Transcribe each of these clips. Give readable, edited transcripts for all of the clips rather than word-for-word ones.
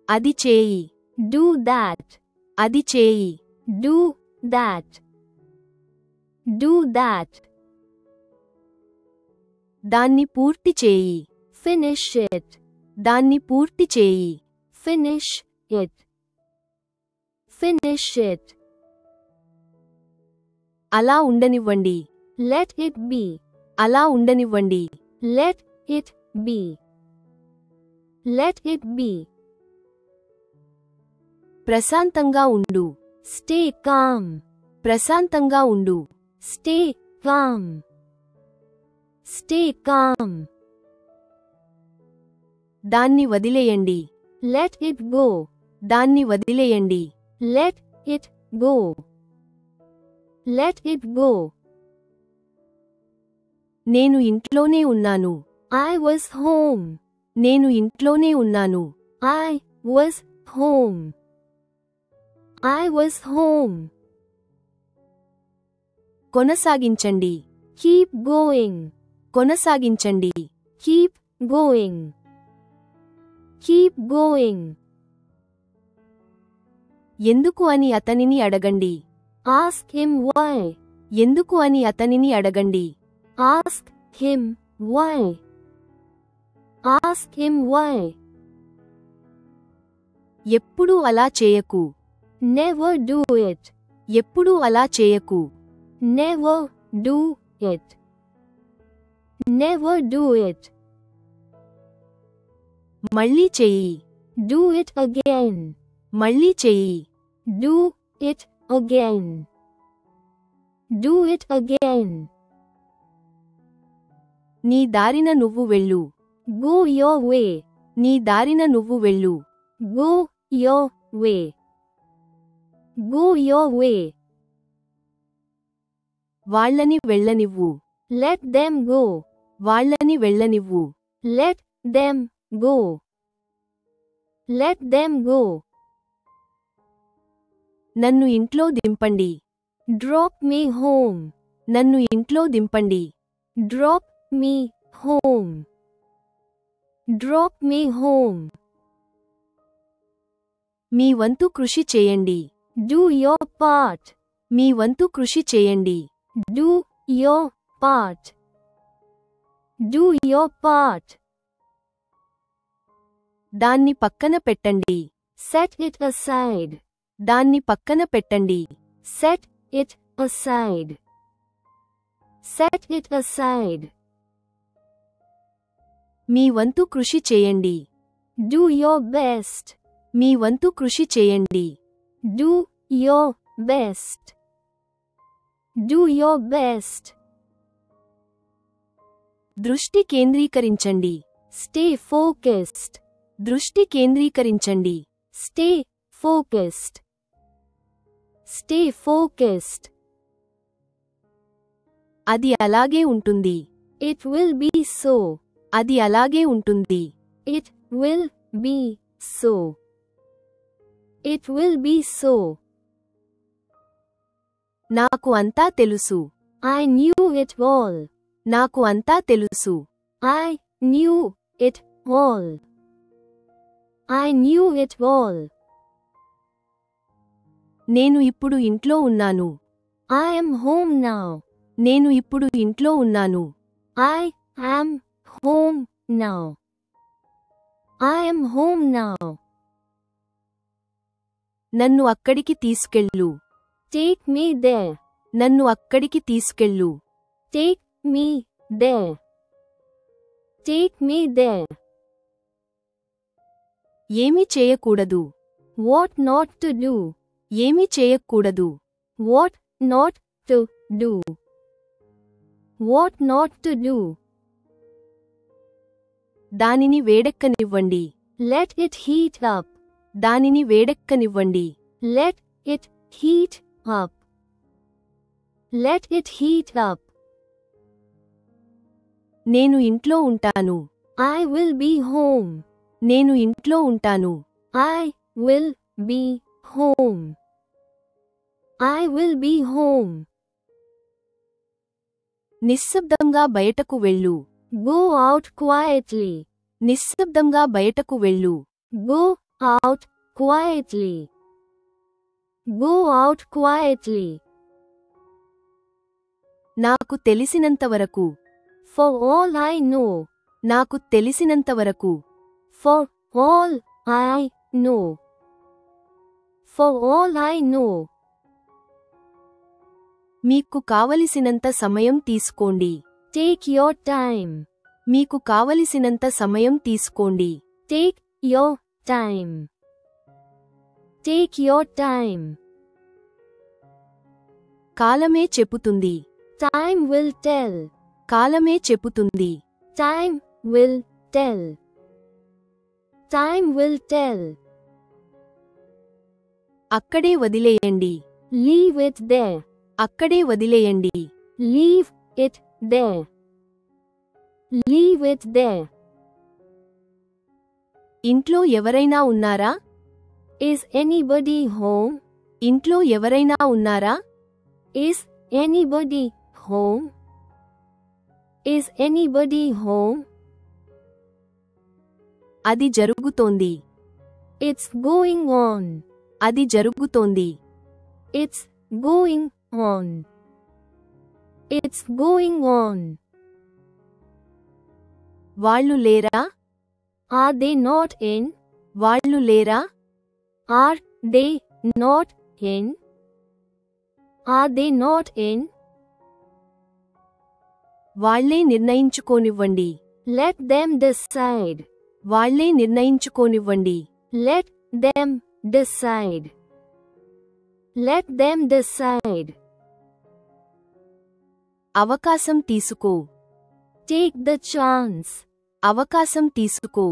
అది చేయి. Do that. అది చేయి. Do that. Do that. దాన్ని పూర్తి చేయి. Finish it. దాన్ని పూర్తి చేయి. Finish it. Finish it. అలా ఉండనివ్వండి. Let it be. అలా ఉండనివ్వండి. Let it be. Let it be. ప్రశాంతంగా ఉండు. Stay calm. ప్రశాంతంగా ఉండు. Stay calm. Stay calm. దాన్ని వదిలేయండి. Let it go. దాన్ని వదిలేయండి. Let it go. Let it go. నేను ఇంట్లోనే ఉన్నాను. I was home. నేను ఇంట్లోనే ఉన్నాను. I was home. I was home. కొనసాగించండి. Keep going. కొనసాగించండి. Keep going. Keep going. ఎందుకు అని అతనిని అడగండి. Ask him why. ఎందుకు అని అతనిని అడగండి. Ask him why. Ask him why. ఎప్పుడూ అలా చేయకు. Never do it. ఎప్పుడూ అలా చేయకు. Never do it. Never do it. మళ్ళీ చెయ్యి. Do it again. మళ్ళీ చెయ్యి. Do it again. Do it again. నీ దారిన నువ్వు వెళ్ళు. Go your way. నీ దారిన నువ్వు వెళ్ళు. Go your way. Go your way. వాళ్ళని వెళ్ళనివ్వు. Let them go. వాళ్ళని వెళ్ళనివ్వు. Let them go. Let them go. నన్ను ఇంట్లో దింపండి. Drop me home. నన్ను ఇంట్లో దింపండి. Drop me home. Drop me home. మీ వంతు కృషి చేయండి. Do your part. మీ వంతు కృషి చేయండి. Do your part. Do your part. దాన్ని పక్కన పెట్టండి. Set it aside. దాన్ని పక్కన పెట్టండి. Set it aside. Set it aside. మీ వంతు కృషి చేయండి. Do your best. మీ వంతు కృషి చేయండి. Do your best. Do your best. దృష్టి కేంద్రీకరించండి. Stay focused. దృష్టి కేంద్రీకరించండి. Stay focused. Stay focused. అది అలాగే ఉంటుంది. It will be so. అది అలాగే ఉంటుంది. It will be so. It will be so. నాకు అంతా తెలుసు. I knew it all. నాకు అంతా తెలుసు. I knew it all. I knew it all. నేను ఇప్పుడు ఇంట్లో ఉన్నాను. I am home now. నేను ఇప్పుడు ఇంట్లో ఉన్నాను. I am home now. I am home now. నన్ను అక్కడికి తీసుకెళ్ళు. Take me there. నన్ను అక్కడికి తీసుకెళ్ళు. Take me there. Take me there. ఏమీ చేయకూడదు. What not to do. ఏమీ చేయకూడదు. What not to do. What not to do. దానిని వేడెక్కనివ్వండి. Let it heat up. దానిని వేడెక్కనివ్వండి. Let it heat up. Let it heat up. నేను ఇంట్లో ఉంటాను. I will be home. నేను ఇంట్లో ఉంటాను. I will be home. I will be home. నిశ్శబ్దంగా బయటకు వెళ్ళు. Go out quietly. నిశ్శబ్దంగా బయటకు వెళ్ళు. Go out quietly. Go out quietly. నాకు తెలిసినంతవరకు. For all I know. నాకు తెలిసినంతవరకు. For all I know. For all I know. మీకు కావలసినంత సమయం తీసుకోండి. Take your time. మీకు కావలసినంత సమయం తీసుకోండి. Take your time. Take your time. కాలమే చెప్పుతుంది. Time will tell. కాలమే చెప్పుతుంది. Time will tell. Time will tell. అక్కడే వదిలేయండి. Leave it there. అక్కడే వదిలేయండి. Leave it there. Leave it there. ఇంట్లో ఎవరైనా ఉన్నారా? Is anybody home? ఇంట్లో ఎవరైనా ఉన్నారా? Is anybody home? Is anybody home? అది జరుగుతోంది. It's going on. అది జరుగుతోంది. It's going on. It's going on. వాళ్ళు లేరా? Are they not in? వాళ్ళు లేరా? Are they not in? Are they not in? వాళ్ళే నిర్ణయించుకోనివ్వండి. Let them decide. వాళ్ళే నిర్ణయించుకోనివ్వండి. Let them decide. Let them decide. అవకాశం తీసుకో. Take the chance. అవకాశం తీసుకో.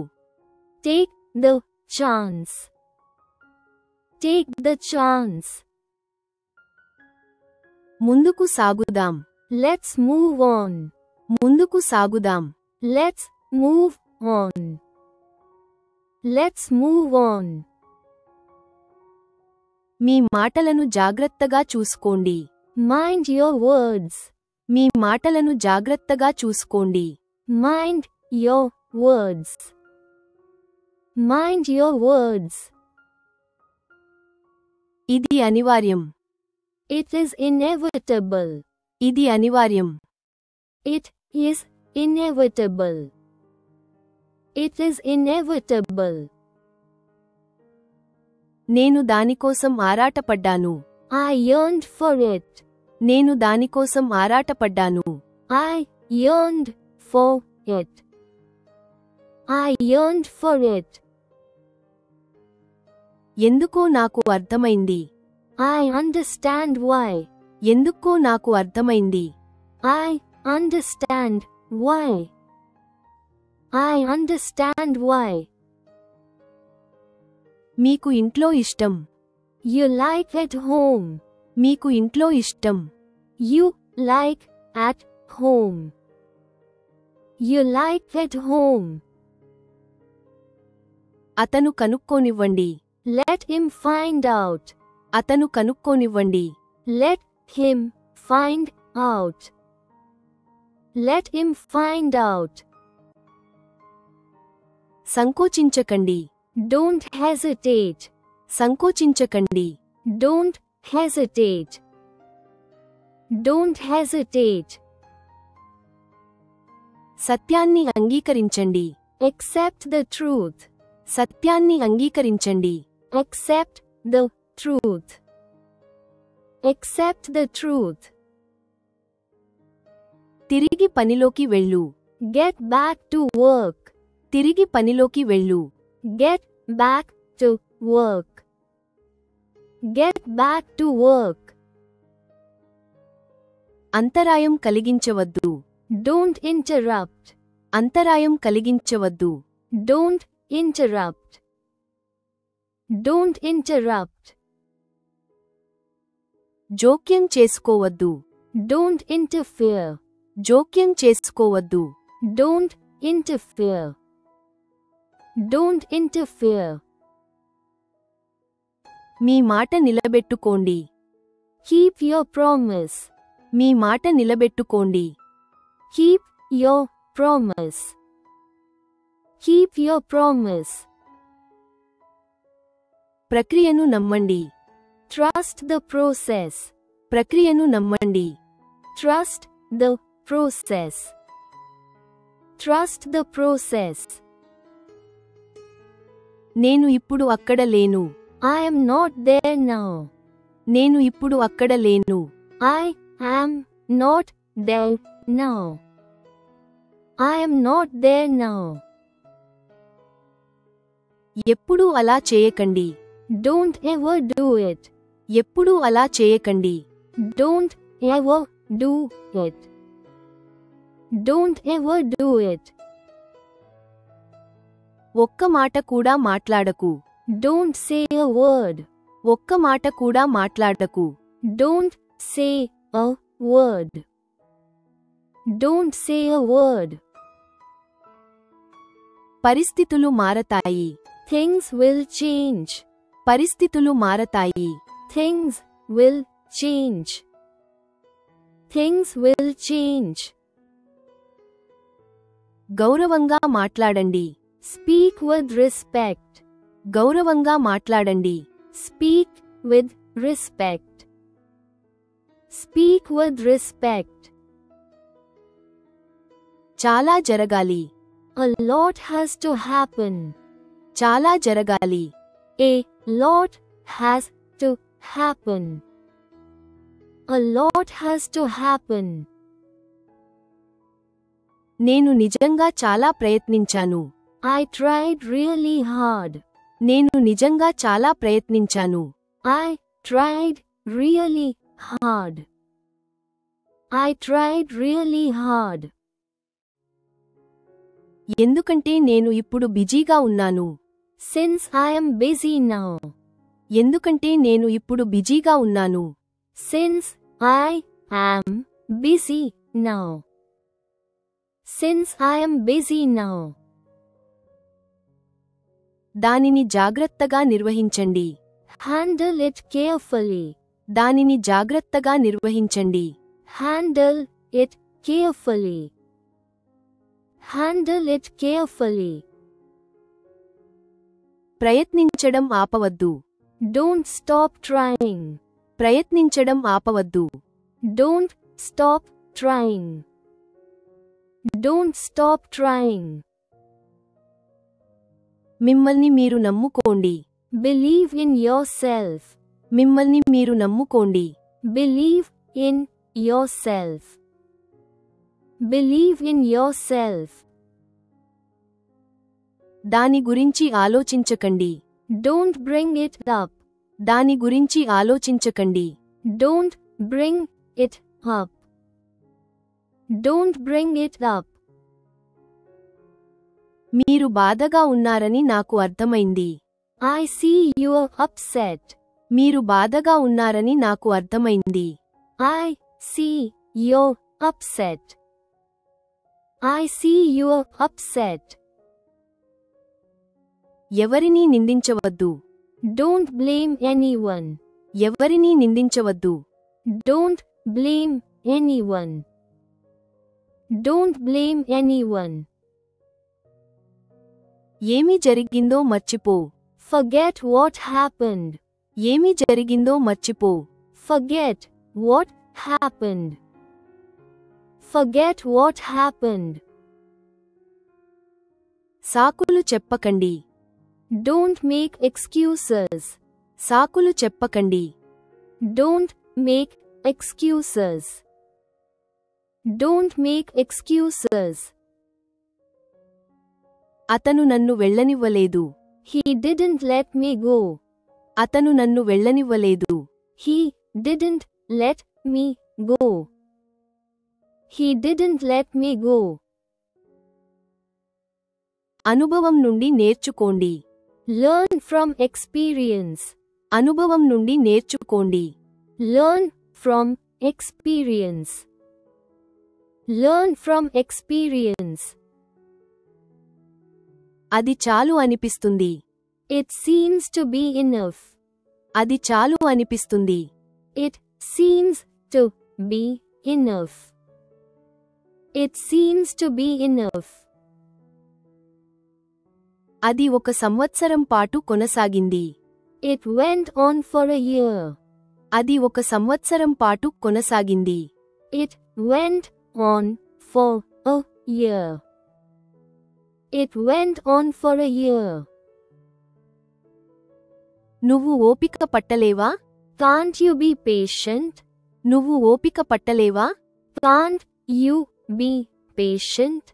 Take the chance. Take the chance. ముందుకు సాగుదాం. Let's move on. ముందుకు సాగుదాం. Let's move on. Let's move on. మీ మాటలను జాగ్రత్తగా చూసుకోండి. Mind your words. మీ మాటలను జాగ్రత్తగా చూసుకోండి. Mind your words. Mind your words. ఇది అనివార్యం. It is inevitable. ఇది అనివార్యం. It is inevitable. It is inevitable. నేను దానికోసం ఆరాటపడ్డాను. I yearned for it. నేను దానికోసం ఆరాటపడ్డాను. I yearned for it. I yearned for it. ఎందుకో నాకు అర్థమైంది. I understand why. ఎందుకో నాకు అర్థమైంది. I understand why. I understand why. మీకు ఇంట్లో ఇష్టం. You like at home. మీకు ఇంట్లో ఇష్టం. You like at home. You like at home. అతను కనుక్కోనివ్వండి. Let him find out. అతను కనుక్కోనివ్వండి. Let him find out. Let him find out. సంకోచించకండి. Don't hesitate. సంకోచించకండి. Don't hesitate. Don't hesitate. సత్యాన్ని అంగీకరించండి. Accept the truth. సత్యాన్ని అంగీకరించండి. Accept the truth. Accept the truth. తిరిగి పనిలోకి వెళ్ళు. Get back to work. తిరిగి పనిలోకి వెళ్ళు. Get back to work. Get back to work. అంతరాయం కలిగించవద్దు. Don't interrupt. అంతరాయం కలిగించవద్దు. Don't interrupt. Don't interrupt. జోక్యం చేసుకోవద్దు. Don't interfere. జోక్యం చేసుకోవద్దు. Don't interfere. Don't interfere. మీ మాట నిలబెట్టుకోండి. Keep your promise. మీ మాట నిలబెట్టుకోండి. Keep your promise. Keep your promise. ప్రక్రియను నమ్మండి. Trust the process. ప్రక్రియను నమ్మండి. Trust the process. Trust the process. నేను ఇప్పుడు అక్కడ లేను. I am not there now. నేను ఇప్పుడు అక్కడ లేను. I am not there now. I am not there now. ఎప్పుడూ అలా చేయకండి. Don't ever do it. ఎప్పుడూ అలా చేయకండి. Don't ever do it. Don't ever do it. ఒక్క మాట కూడా మాట్లాడకు. Don't say a word. ఒక్క మాట కూడా మాట్లాడకు. Don't say a word. Don't say a word. పరిస్థితులు మారతాయి. Things will change. పరిస్థితులు మారతాయి. Things will change. Things will change. గౌరవంగా మాట్లాడండి. Speak with respect. గౌరవంగా మాట్లాడండి. Speak with respect. Speak with respect. చాలా జరగాలి. A lot has to happen. చాలా జరగాలి. A lot has to happen. A lot has to happen. నేను నిజంగా చాలా ప్రయత్నించాను. I tried really hard. నేను నిజంగా చాలా ప్రయత్నించాను. I tried really hard. I tried really hard. ఎందుకంటే నేను ఇప్పుడు బిజీగా ఉన్నాను. Since I am busy now. ఎందుకంటే నేను ఇప్పుడు బిజీగా ఉన్నాను. Since I am busy now. Since I am busy now. దానిని జాగ్రత్తగా నిర్వహించండి. Handle it carefully. దానిని జాగ్రత్తగా నిర్వహించండి. Handle it carefully. Handle it carefully. ప్రయత్నించడం ఆపవద్దు. Don't stop trying. ప్రయత్నించడం ఆపవద్దు. Don't stop trying. Don't stop trying. మిమ్మల్ని మీరు నమ్ముకోండి. Believe in yourself. మిమ్మల్ని మీరు నమ్ముకోండి. Believe in yourself. Believe in yourself. దాని గురించి ఆలోచించకండి. Don't bring it up. దాని గురించి ఆలోచించకండి. Don't bring it up. Don't bring it up. మీరు బాధగా ఉన్నారని నాకు అర్థమైంది. I see you're upset. మీరు బాధగా ఉన్నారని నాకు అర్థమైంది. I see you're upset. I see you're upset. ఎవరినీ నిందించవద్దు. Don't blame anyone. ఎవరినీ నిందించవద్దు. Don't blame anyone. Don't blame anyone. ఏమి జరిగిందో మర్చిపో. Forget what happened. ఏమి జరిగిందో మర్చిపో. Forget what happened. Forget what happened. సాకులు చెప్పకండి. Don't make excuses. సాకులు చెప్పకండి. Don't make excuses. Don't make excuses. అతను నన్ను వెళ్ళనివ్వలేదు. He didn't let me go. అతను నన్ను వెళ్ళనివ్వలేదు. He didn't let me go. He didn't let me go. అనుభవం నుండి నేర్చుకోండి. Learn from experience. అనుభవం నుండి నేర్చుకోండి. Learn from experience. Learn from experience. అది చాలు అనిపిస్తుంది. It seems to be enough. అది చాలు అనిపిస్తుంది. It seems to be enough. It seems to be enough. అది 1 సంవత్సరం పాటు కొనసాగింది. It went on for a year. అది ఒక సంవత్సరం పాటు కొనసాగింది. It went on for a year. It went on for a year. నువ్వు ఓపిక పట్టలేవా? Can't you be patient? నువ్వు ఓపిక పట్టలేవా? Can't you be patient?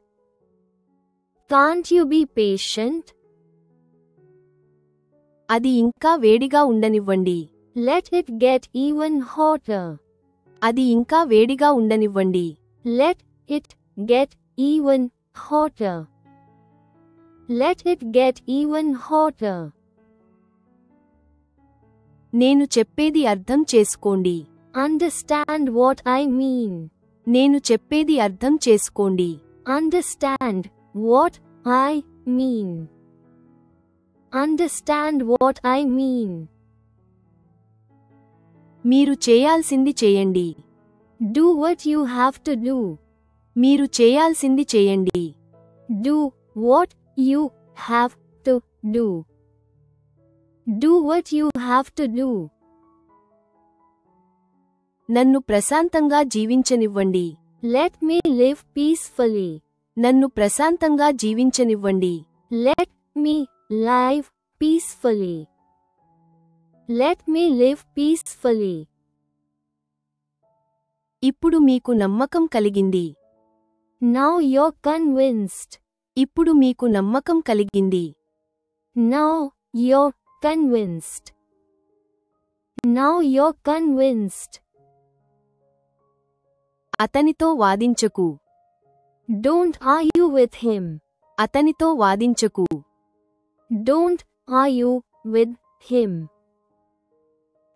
Can't you be patient? అది ఇంకా వేడిగా ఉండనివ్వండి. Let it get even hotter. అది ఇంకా వేడిగా ఉండనివ్వండి. Let it get even hotter. Let it get even hotter. నేను చెప్పేది అర్థం చేసుకోండి. Understand what I mean. నేను చెప్పేది అర్థం చేసుకోండి. Understand what I mean. Understand what I mean. మీరు చేయాల్సింది చేయండి. Do what you have to do. మీరు చేయాల్సింది చేయండి. Do what you have to do. Do what you have to do. నన్ను ప్రశాంతంగా జీవించనివ్వండి. Let me live peacefully. నన్ను ప్రశాంతంగా జీవించనివ్వండి. Let me live peacefully. Let me live peacefully. ఇప్పుడు మీకు నమ్మకం కలిగింది. Now you're convinced. ఇప్పుడు మీకు నమ్మకం కలిగింది. Now you're convinced. Now you're convinced. అతనితో వాదించకు. Don't argue with him. అతనితో వాదించకు. Don't argue with him.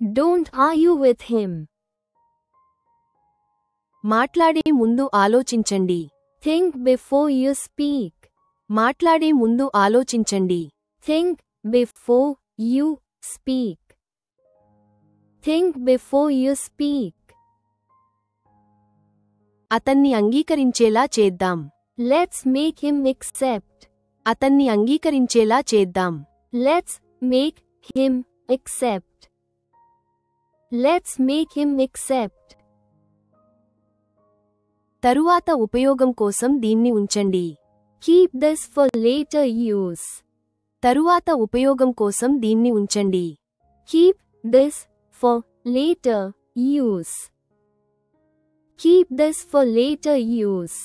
Don't argue with him. మాట్లాడే ముందు ఆలోచించండి. Think before you speak. మాట్లాడే ముందు ఆలోచించండి. Think before you speak. Think before you speak. అతన్ని అంగీకరించేలా చేద్దాం. Let's make him accept. అతన్ని అంగీకరించేలా చేద్దాం. Let's make him accept. Let's make him accept. తరువాత ఉపయోగం కోసం దీన్ని ఉంచండి. Keep this for later use. తరువాత ఉపయోగం కోసం దీన్ని ఉంచండి. Keep this for later use. Keep this for later use.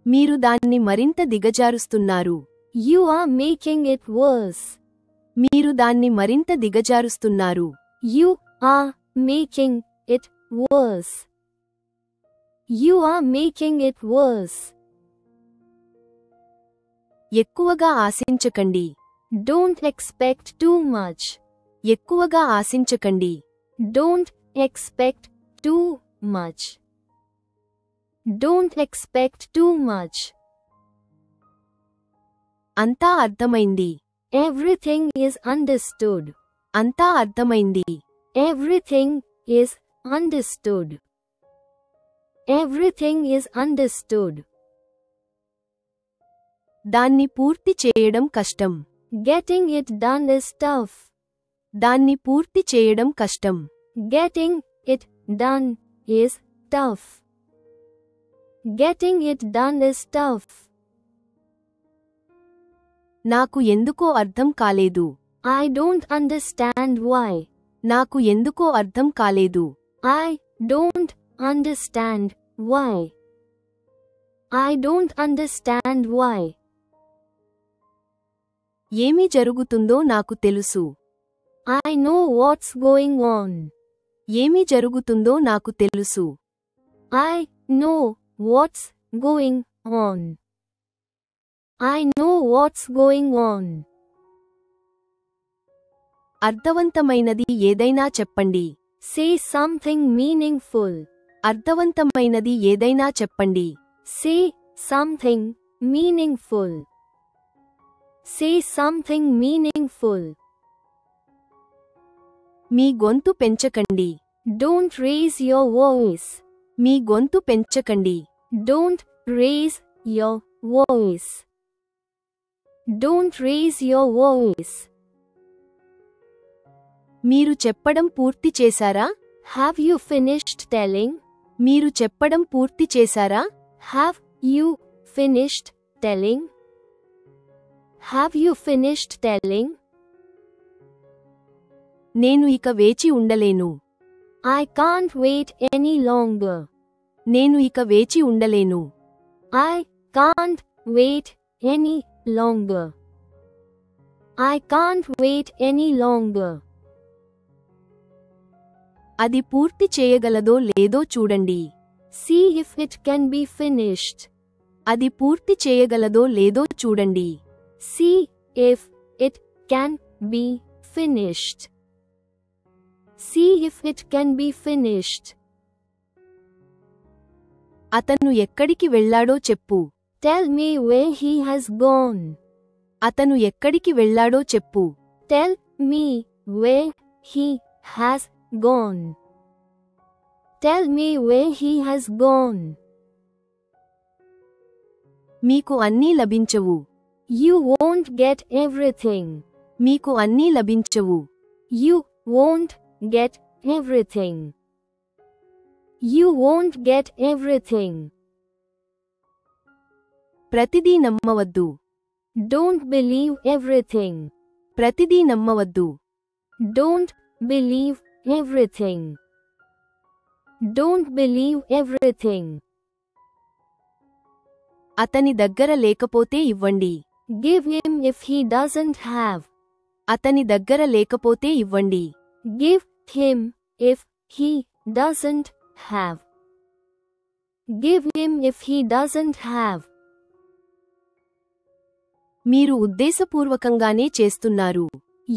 మీరు దాన్ని మరింత దిగజారుస్తున్నారు. You are making it worse. మీరు దాన్ని మరింత దిగజారుస్తున్నారు. You are making it worse. You are making it worse. ఎక్కువగా ఆశించకండి. Don't expect too much. ఎక్కువగా ఆశించకండి. Don't expect too much. Don't expect too much. అంతా అర్థమైంది. Everything is understood. అంతా అర్థమైంది. Everything is understood. Everything is understood. దాన్ని పూర్తి చేయడం కష్టం. Getting it done is tough. దాన్ని పూర్తి చేయడం కష్టం. Getting it done is tough. Getting it done is tough. నాకు ఎందుకో అర్థం కాలేదు. I don't understand why. నాకు ఎందుకో అర్థం కాలేదు. I don't understand why. I don't understand why. ఏమి జరుగుతుందో నాకు తెలుసు. I know what's going on. ఏమి జరుగుతుందో నాకు తెలుసు. I know what's going on. I know what's going on. అర్థవంతమైనది ఏదైనా చెప్పండి. Say something meaningful. అర్థవంతమైనది ఏదైనా చెప్పండి. Say something meaningful. Say something meaningful. మీ గొంతు పెంచకండి. Don't raise your voice. మీ గొంతు పెంచకండి. Don't raise your voice. Don't raise your voice. మీరు చెప్పడం పూర్తి చేశారా? Have you finished telling? మీరు చెప్పడం పూర్తి చేశారా? Have you finished telling? Have you finished telling? నేను ఇక వేచి ఉండలేను. I can't wait any longer. నేను ఇక వేచి ఉండలేను. I can't wait any longer. I can't wait any longer. అది పూర్తి చేయగలదో లేదో చూడండి. See if it can be finished. అది పూర్తి చేయగలదో లేదో చూడండి. See if it can be finished. See if it can be finished. అతను ఎక్కడికి వెళ్ళాడో చెప్పు. Tell me where he has gone. అతను ఎక్కడికి వెళ్ళాడో చెప్పు. Tell me where he has gone. Tell me where he has gone. మీకు అన్నీ లభించవు. You won't get everything. మీకు అన్నీ లభించవు. You won't get everything. You won't get everything. ప్రతిదీ నమ్మవద్దు. Don't believe everything. ప్రతిదీ నమ్మవద్దు. Don't believe everything. Don't believe everything. అతని దగ్గర లేకపోతే ఇవ్వండి. Give him if he doesn't have. అతని దగ్గర లేకపోతే ఇవ్వండి. Give him if he doesn't have. Give him if he doesn't have. మీరు ఉద్దేశపూర్వకంగానే చేస్తున్నారు.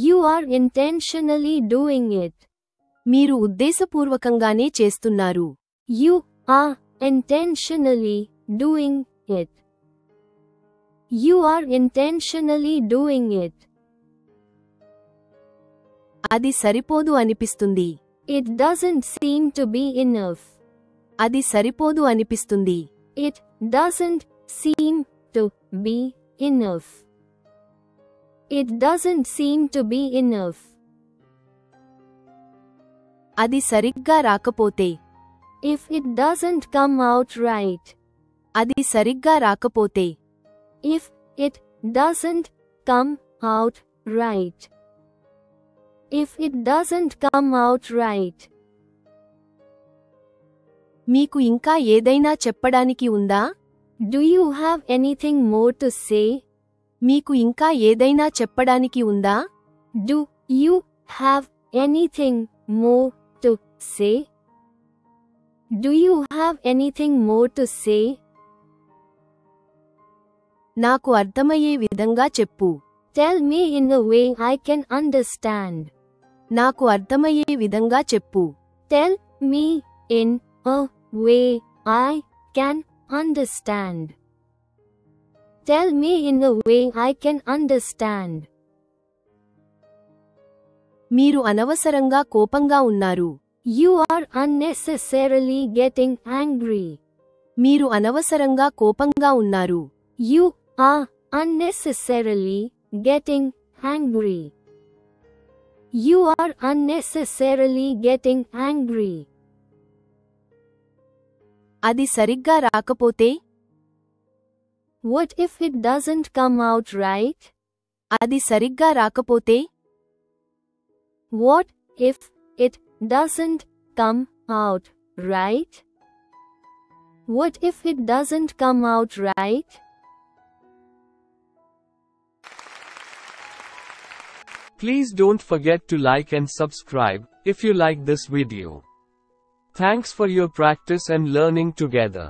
You are intentionally doing it. మీరు ఉద్దేశపూర్వకంగానే చేస్తున్నారు. You are intentionally doing it. You are intentionally doing it. అది సరిపోదు అనిపిస్తుంది. It doesn't seem to be enough. అది సరిపోదు అనిపిస్తుంది. It doesn't seem to be enough. It doesn't seem to be enough. అది సరిగ్గా రాకపోతే. If it doesn't come out right. అది సరిగ్గా రాకపోతే. If it doesn't come out right. If it doesn't come out right. మీకు ఇంకా ఏదైనా చెప్పడానికి ఉందా? Do you have anything more to say? మీకు ఇంకా ఏదైనా చెప్పడానికి ఉందా? Do you have anything more to say? Do you have anything more to say? నాకు అర్థమయ్యే విధంగా చెప్పు. Tell me in a way I can understand. నాకు అర్థమయ్యే విధంగా చెప్పు. Tell me in a way I can understand. Tell me in a way I can understand. మీరు అనవసరంగా కోపంగా ఉన్నారు. You are unnecessarily getting angry. మీరు అనవసరంగా కోపంగా ఉన్నారు. You are unnecessarily getting angry. You are unnecessarily getting angry. అది సరిగ్గా రాకపోతే. What if it doesn't come out right? అది సరిగ్గా రాకపోతే. What if it doesn't come out right? What if it doesn't come out right? Please don't forget to like and subscribe if you like this video. Thanks for your practice and learning together.